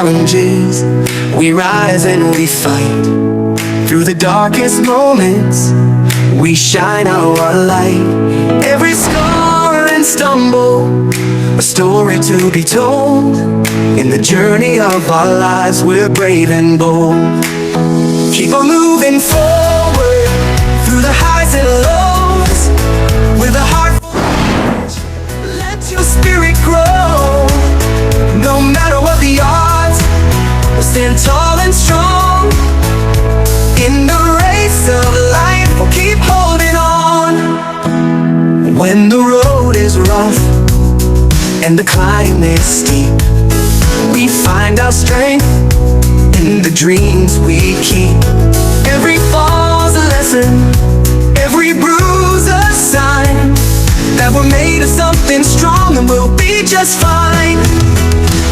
challenges, we rise and we fight. Through the darkest moments, we shine our light. Every scar and stumble, a story to be told. In the journey of our lives, we're brave and bold. Keep on moving forward, through the highs and lows. With a heart full of courage, let your spirit grow. No matter what the odds, we'll stand tall and strong. In the race of life, we'll keep holding on. When the road is rough and the climb is steep, we find our strength in the dreams we keep. Every fall's a lesson, every bruise a sign that we're made of something strong and we'll be just fine.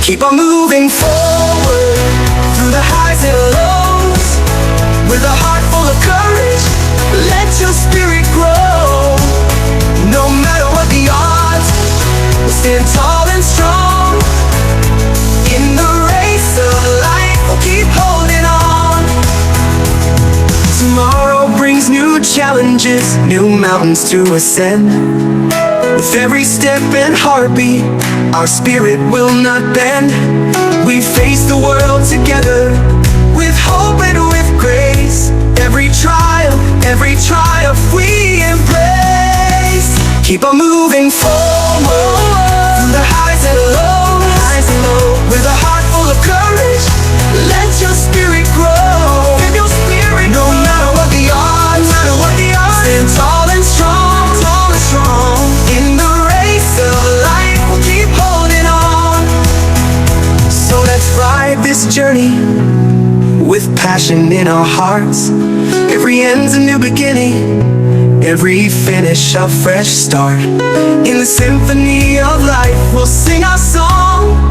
Keep on moving forward, through the highs and lows. With a heart full of courage, let your spirit grow. No matter what the odds, we'll stand tall and strong. In the race of life, we'll keep holding on. Tomorrow brings new challenges, new mountains to ascend. With every step and heartbeat, our spirit will not bend. We face the world together, with hope and with grace. Every triumph we embrace. Keep on moving forward, through the highs and lows. With a heart full of courage, let your spirit grow. No matter what the odds, stand tall and strong. In the race of life, we'll keep holding on. So let's ride this journey with passion in our hearts. Every end's a new beginning, every finish a fresh start. In the symphony of life, we'll sing our song.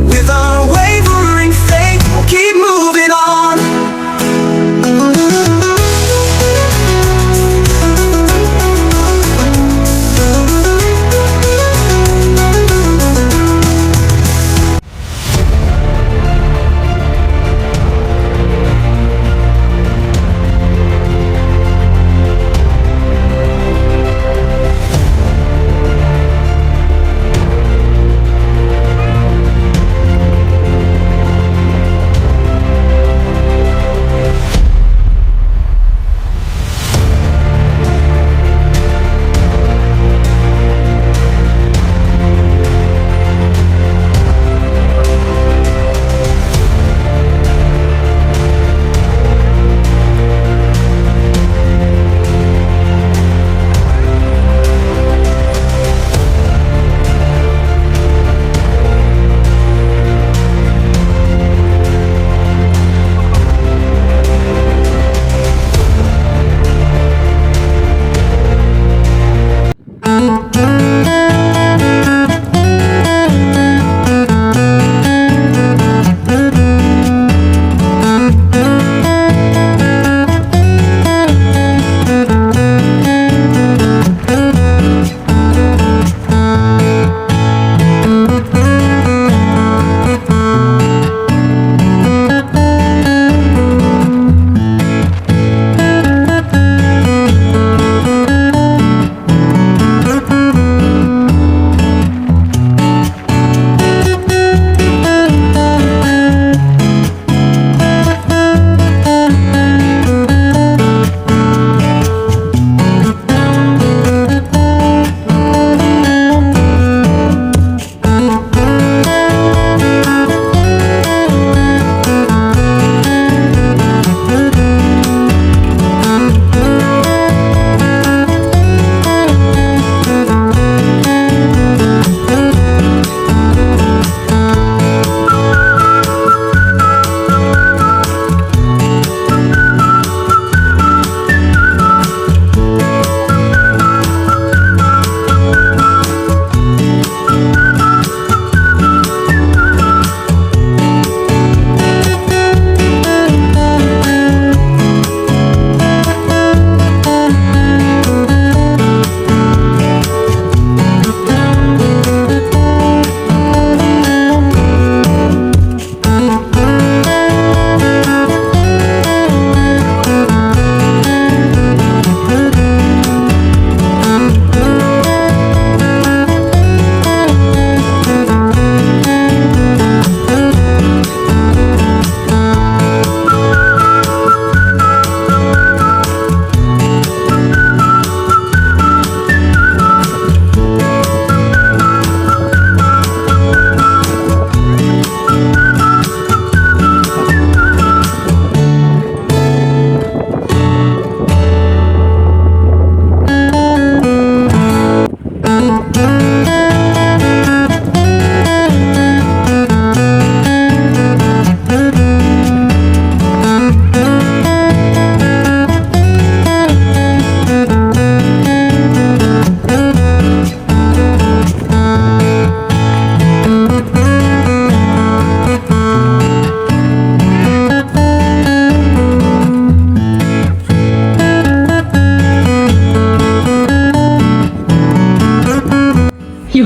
With unwavering faith, we'll keep moving on.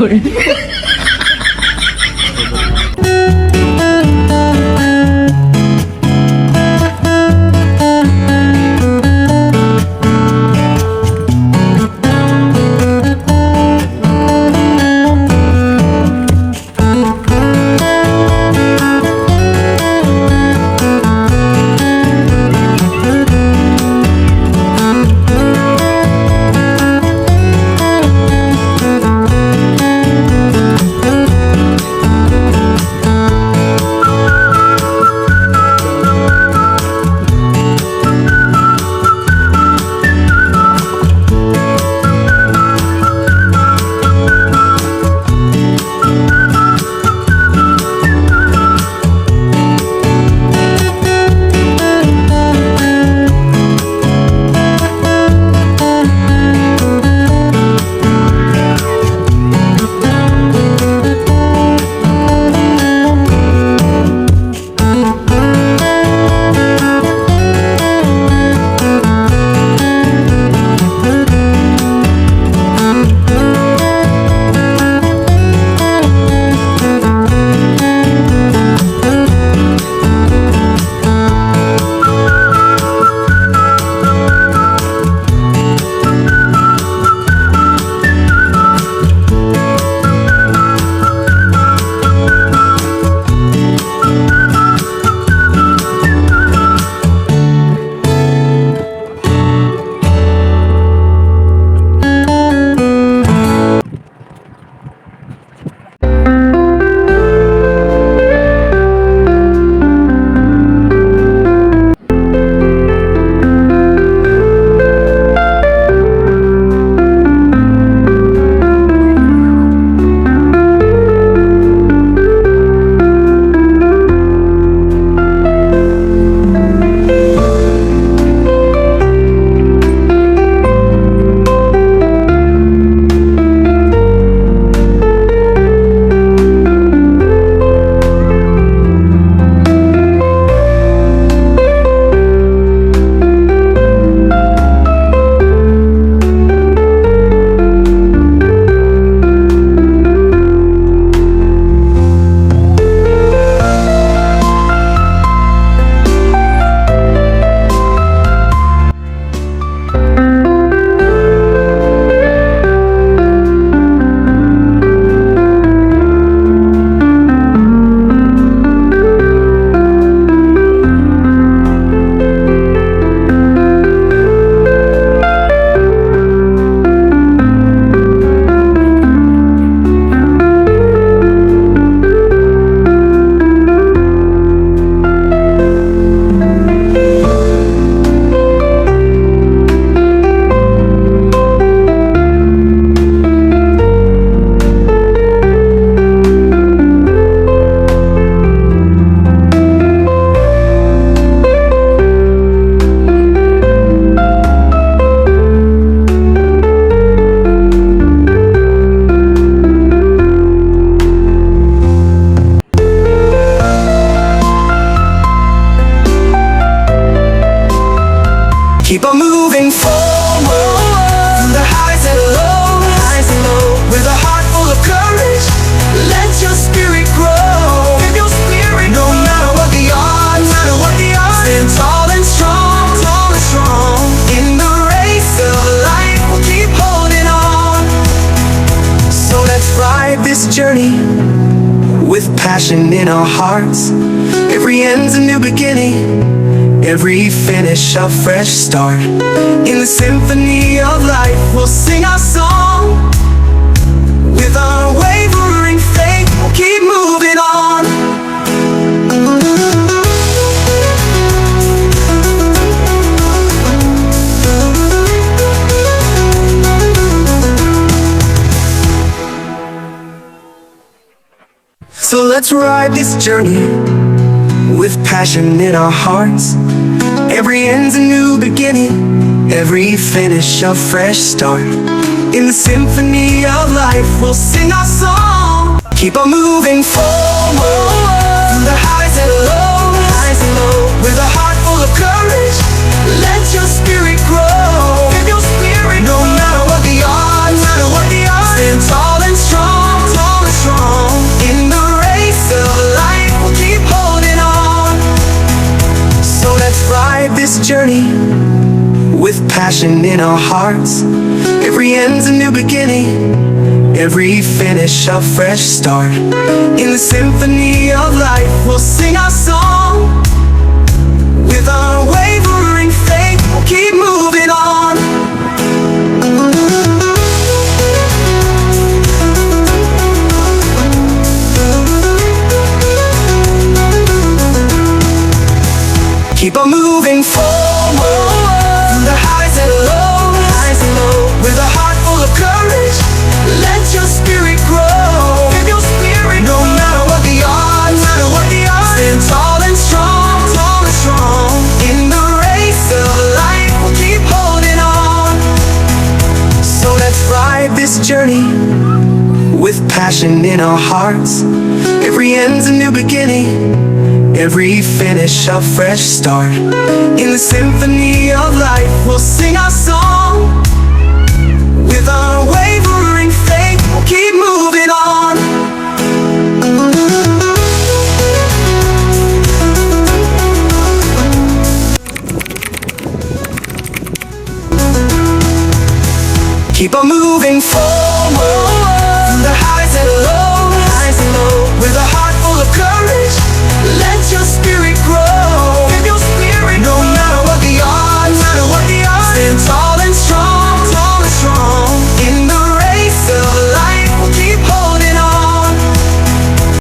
Sorry. Keep on moving forward through the highs and lows, with a heart full of courage. Let your spirit grow. Give your spirit, no matter what the odds, stand tall and strong. In the race of life, we'll keep holding on. So let's ride this journey with passion in our hearts. Every end's a new beginning, every finish a fresh start. In the symphony of life, we'll sing our song. With unwavering faith, we'll keep moving on. So let's ride this journey with passion in our hearts. Every end's a new beginning, every finish a fresh start. In the symphony of life, we'll sing our song. Keep on moving forward through the highs and lows, with a heart full of courage. Let your spirit grow. Give your spirit, no matter what the odds, stand tall and strong. ride this journey with passion in our hearts. Every end's a new beginning, every finish a fresh start. In the symphony of life we'll sing our song. With unwavering faith we'll keep moving on. Keep on moving forward through the highs and lows, with a heart full of courage. Let your spirit grow. Give your spirit no matter what the odds, stand tall and strong, in the race of life we'll keep holding on. So let's ride this journey with passion in our hearts. Every end's a new beginning, every finish a fresh start. In the symphony of life we'll sing our song. With unwavering faith we'll keep moving on. Keep on moving forward through the highs and lows, with a heart full of courage.